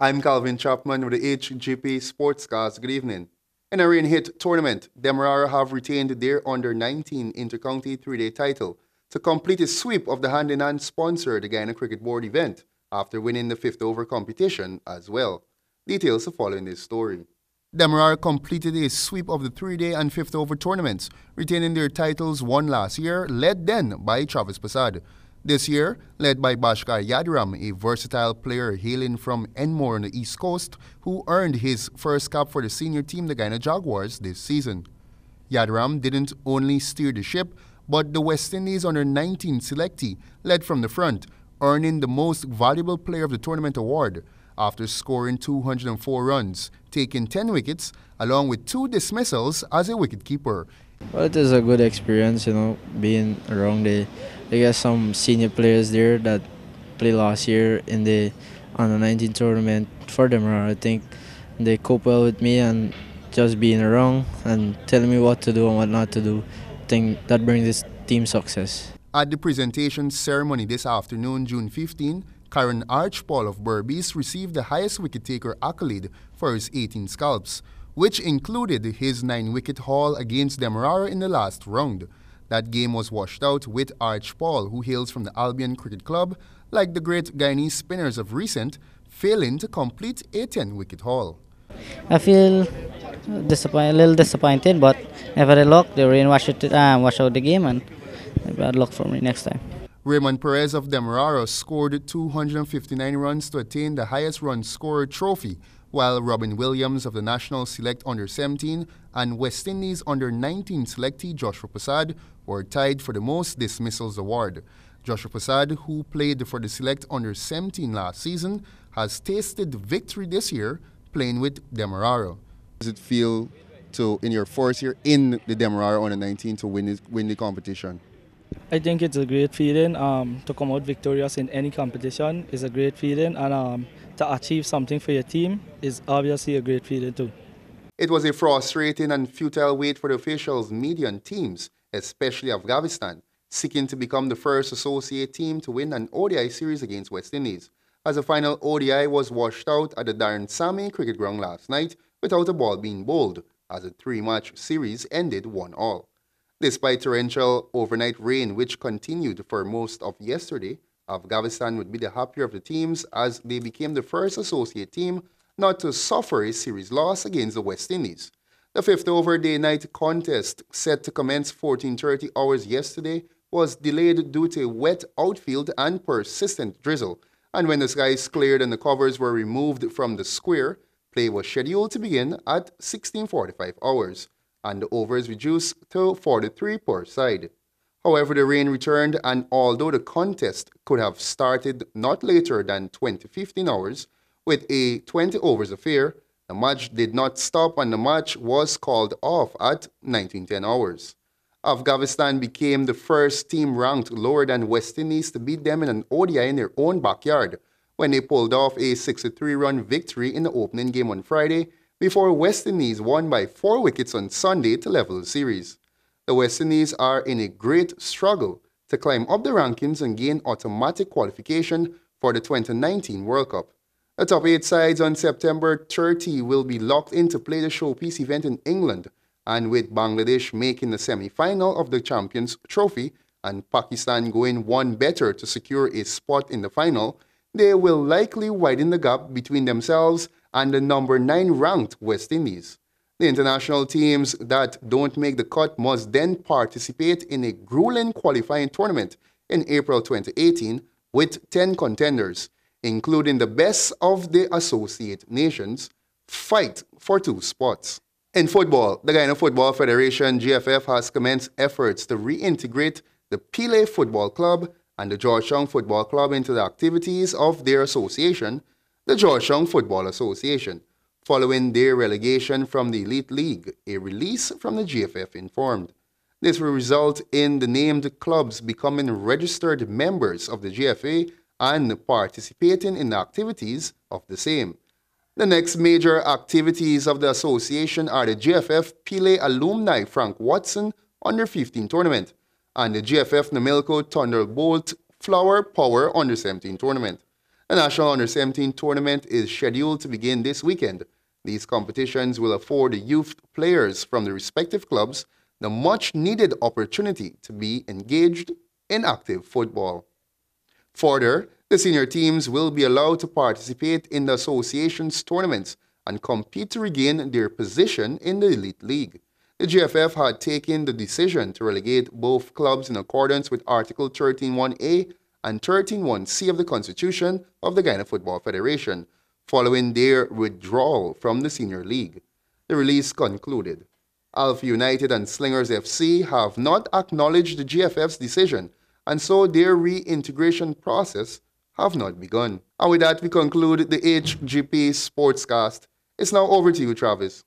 I'm Calvin Chapman with the Hgp Sportscast. Good evening. In a rain-hit tournament, Demerara have retained their under-19 intercounty three-day title to complete a sweep of the hand-in-hand sponsor, the Guyana Cricket Board event, after winning the fifth over competition as well. Details are following this story. Demerara completed a sweep of the three-day and fifth over tournaments, retaining their titles won last year, led then by Travis Prasad. This year, led by Bhaskar Yadiram, a versatile player hailing from Enmore on the East Coast, who earned his first cap for the senior team, the Guyana Jaguars, this season. Yadiram didn't only steer the ship, but the West Indies under-19 selectee led from the front, earning the most valuable player of the tournament award after scoring 204 runs, taking 10 wickets, along with 2 dismissals as a wicketkeeper. Well, it is a good experience, being around they got some senior players there that played last year in the under-19 tournament for them. I think they cope well with me, and just being around and telling me what to do and what not to do, I think that brings this team success. At the presentation ceremony this afternoon, June 15, Karen Archpaul of Berbice received the highest wicket-taker accolade for his 18 scalps, which included his 9-wicket haul against Demerara in the last round. That game was washed out with Archpaul, who hails from the Albion Cricket Club, like the great Guyanese spinners of recent, failing to complete a 10-wicket haul. I feel a little disappointed, but never luck. The rain washed out the game, and bad luck for me next time. Raymond Perez of Demerara scored 259 runs to attain the highest run scorer trophy, while Robin Williams of the National Select Under-17 and West Indies Under-19 selectee Joshua Prasad were tied for the most dismissals award. Joshua Prasad, who played for the Select Under-17 last season, has tasted victory this year playing with Demerara. How does it feel in your first year in the Demerara Under-19 to win the competition? I think it's a great feeling to come out victorious in any competition is a great feeling, and to achieve something for your team is obviously a great feeling too. It was a frustrating and futile wait for the officials, media and teams, especially Afghanistan, seeking to become the first associate team to win an ODI series against West Indies, as the final ODI was washed out at the Darren Sammy Cricket Ground last night without a ball being bowled, as the 3-match series ended 1-1. Despite torrential overnight rain which continued for most of yesterday, Afghanistan would be the happier of the teams as they became the first associate team not to suffer a series loss against the West Indies. The fifth over day-night contest, set to commence 14:30 hours yesterday, was delayed due to a wet outfield and persistent drizzle, and when the skies cleared and the covers were removed from the square, play was scheduled to begin at 16:45 hours. And the overs reduced to 43 per side. However, the rain returned, and although the contest could have started not later than 20:15 hours with a 20 overs affair, the match did not stop and the match was called off at 19:10 hours. Afghanistan became the first team ranked lower than West Indies to beat them in an ODI in their own backyard when they pulled off a 63-run victory in the opening game on Friday, before West Indies won by 4 wickets on Sunday to level the series. The West Indies are in a great struggle to climb up the rankings and gain automatic qualification for the 2019 World Cup. The top 8 sides on September 30 will be locked in to play the showpiece event in England, and with Bangladesh making the semi-final of the Champions Trophy and Pakistan going one better to secure a spot in the final, they will likely widen the gap between themselves and the number 9 ranked West Indies. The international teams that don't make the cut must then participate in a grueling qualifying tournament in April 2018 with 10 contenders, including the best of the associate nations, fight for 2 spots. In football, the Guyana Football Federation GFF has commenced efforts to reintegrate the Pile Football Club and the Georgetown Football Club into the activities of their association, the Georgetown Football Association, following their relegation from the Elite League, a release from the GFF informed. This will result in the named clubs becoming registered members of the GFA and participating in the activities of the same. The next major activities of the association are the GFF Pile Alumni Frank Watson Under-15 tournament and the GFF Namilco Thunderbolt Flower Power Under-17 tournament. The National Under-17 tournament is scheduled to begin this weekend. These competitions will afford the youth players from the respective clubs the much-needed opportunity to be engaged in active football. Further, the senior teams will be allowed to participate in the association's tournaments and compete to regain their position in the Elite League. The GFF had taken the decision to relegate both clubs in accordance with Article 13(1)A and 13(1)C of the Constitution of the Guyana Football Federation, following their withdrawal from the Senior League. The release concluded, Alpha United and Slingers FC have not acknowledged the GFF's decision, and so their reintegration process have not begun. And with that, we conclude the Hgp Sportscast. It's now over to you, Travis.